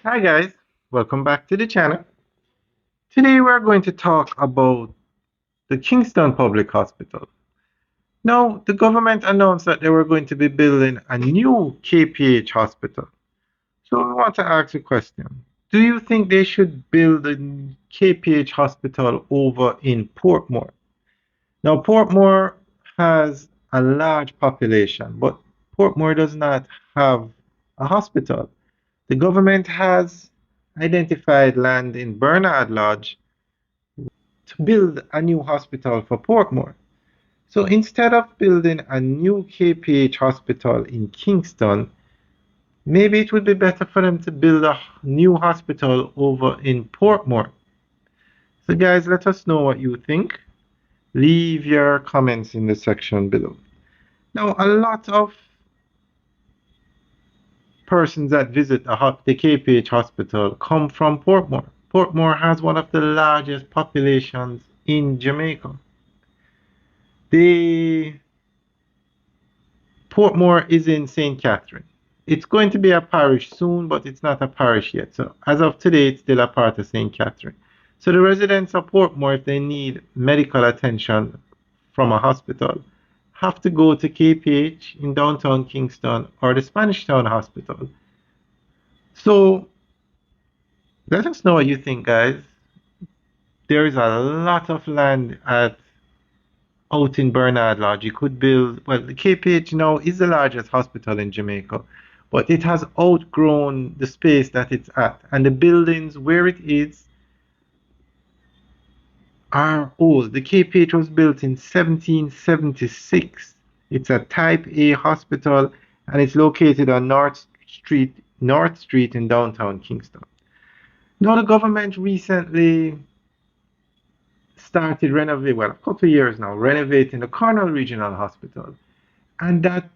Hi guys, welcome back to the channel. Today we're going to talk about the Kingston Public Hospital. Now, the government announced that they were going to be building a new KPH hospital. So we want to ask a question. Do you think they should build a KPH hospital over in Portmore? Now, Portmore has a large population, but Portmore does not have a hospital. The government has identified land in Bernard Lodge to build a new hospital for Portmore. So instead of building a new KPH hospital in Kingston, maybe it would be better for them to build a new hospital over in Portmore. So guys, let us know what you think. Leave your comments in the section below. Now, a lot of persons that visit the KPH hospital come from Portmore. Portmore has one of the largest populations in Jamaica. The Portmore is in St. Catherine. It's going to be a parish soon, but it's not a parish yet. So as of today, it's still a part of St. Catherine. So the residents of Portmore, if they need medical attention from a hospital, have to go to KPH in downtown Kingston or the Spanish Town Hospital. So let us know what you think, guys. There is a lot of land out in Bernard Lodge. You could build, well, the KPH now is the largest hospital in Jamaica, but it has outgrown the space that it's at. And the buildings where it is are old. The KPH was built in 1776. It's a Type A hospital and it's located on North Street in downtown Kingston. Now, the government recently started renovating, well, a couple of years now, renovating the Cornwall Regional Hospital. And that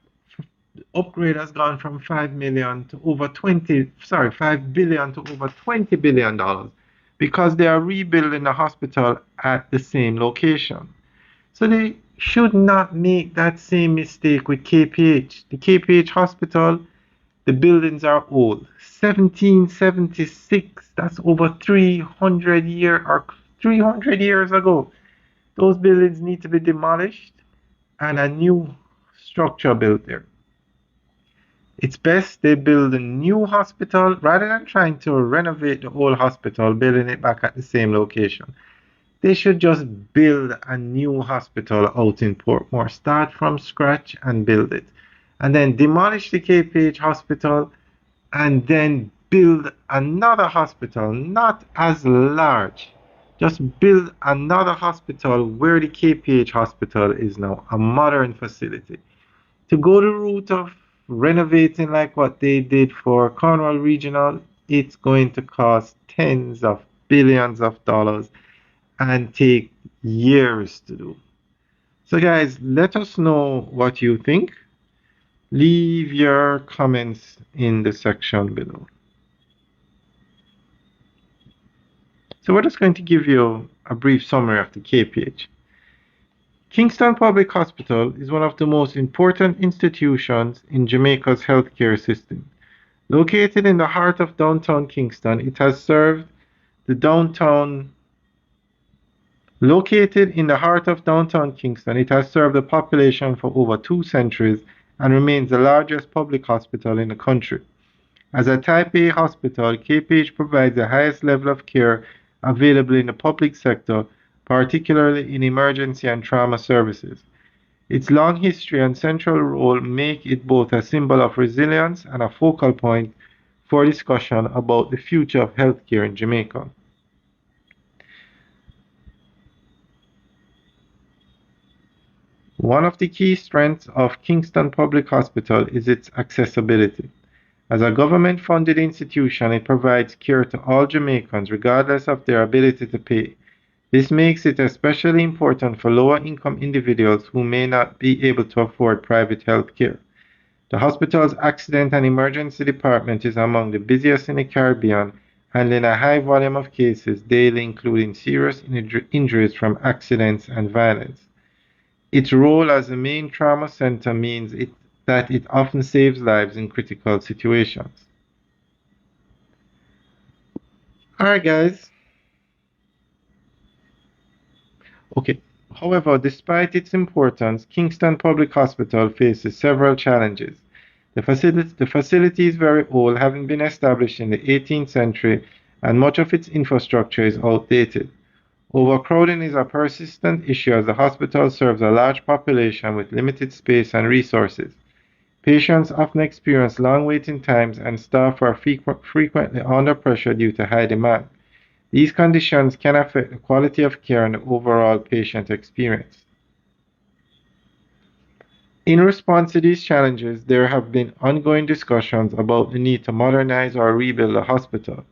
upgrade has gone from 5 million to over 20, sorry, 5 billion to over 20 billion dollars because they are rebuilding the hospital at the same location. So they should not make that same mistake with KPH. The KPH hospital, the buildings are old. 1776, that's over 300 years ago. Those buildings need to be demolished and a new structure built there. It's best they build a new hospital rather than trying to renovate the old hospital, building it back at the same location. They should just build a new hospital out in Portmore. Start from scratch and build it. And then demolish the KPH hospital and then build another hospital, not as large. Just build another hospital where the KPH hospital is now, a modern facility. To go the route of renovating like what they did for Cornwall Regional, it's going to cost tens of billions of dollars and take years to do. So, guys, let us know what you think. Leave your comments in the section below. So, we're just going to give you a brief summary of the KPH. Kingston Public Hospital is one of the most important institutions in Jamaica's healthcare system. Located in the heart of downtown Kingston, it has served the downtown Located in the heart of downtown Kingston, it has served the population for over 2 centuries and remains the largest public hospital in the country. As a Type A hospital, KPH provides the highest level of care available in the public sector, particularly in emergency and trauma services. Its long history and central role make it both a symbol of resilience and a focal point for discussion about the future of healthcare in Jamaica. One of the key strengths of Kingston Public Hospital is its accessibility. As a government-funded institution, it provides care to all Jamaicans regardless of their ability to pay. This makes it especially important for lower-income individuals who may not be able to afford private health care. The hospital's accident and emergency department is among the busiest in the Caribbean, handling a high volume of cases daily, including serious injuries from accidents and violence. Its role as a main trauma center means that it often saves lives in critical situations. Alright, guys. Okay. However, despite its importance, Kingston Public Hospital faces several challenges. The facility is very old, having been established in the 18th century, and much of its infrastructure is outdated. Overcrowding is a persistent issue as the hospital serves a large population with limited space and resources. Patients often experience long waiting times, and staff are frequently under pressure due to high demand. These conditions can affect the quality of care and the overall patient experience. In response to these challenges, there have been ongoing discussions about the need to modernize or rebuild the hospital.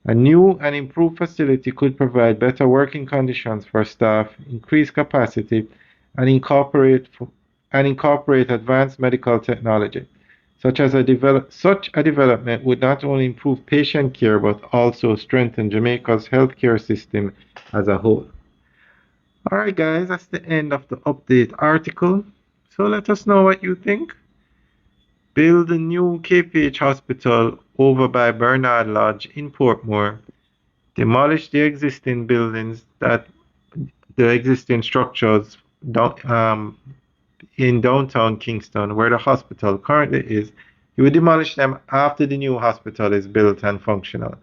A new and improved facility could provide better working conditions for staff, increase capacity, and incorporate advanced medical technology. Such a development would not only improve patient care but also strengthen Jamaica's healthcare system as a whole. Alright, guys, that's the end of the update article. So let us know what you think. Build a new KPH hospital over by Bernard Lodge in Portmore. Demolish the existing buildings that the existing structures in downtown Kingston, where the hospital currently is. You would demolish them after the new hospital is built and functional,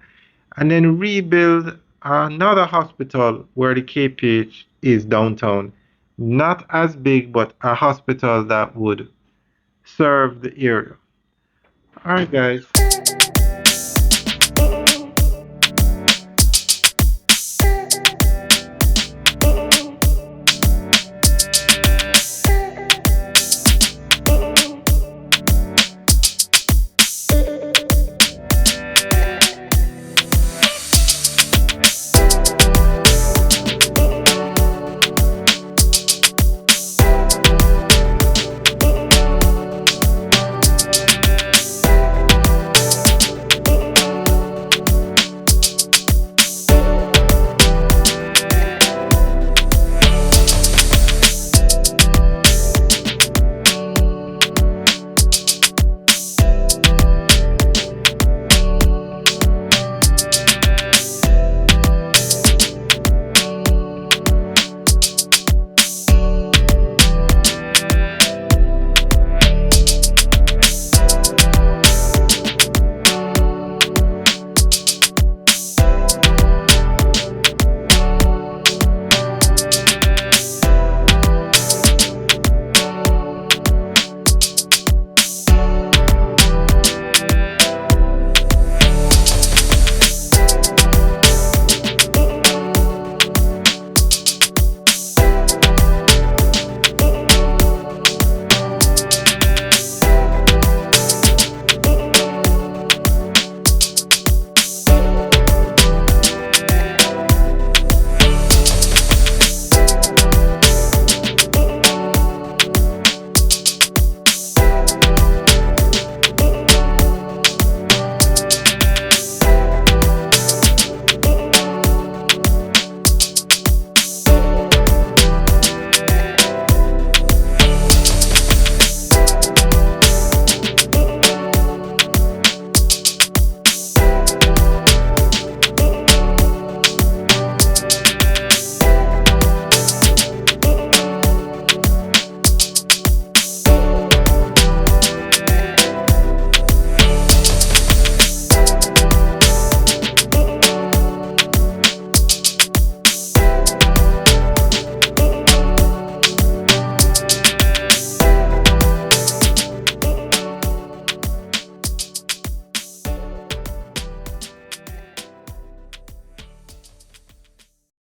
and then rebuild another hospital where the KPH is downtown. Not as big, but a hospital that would serve the area. All right, guys.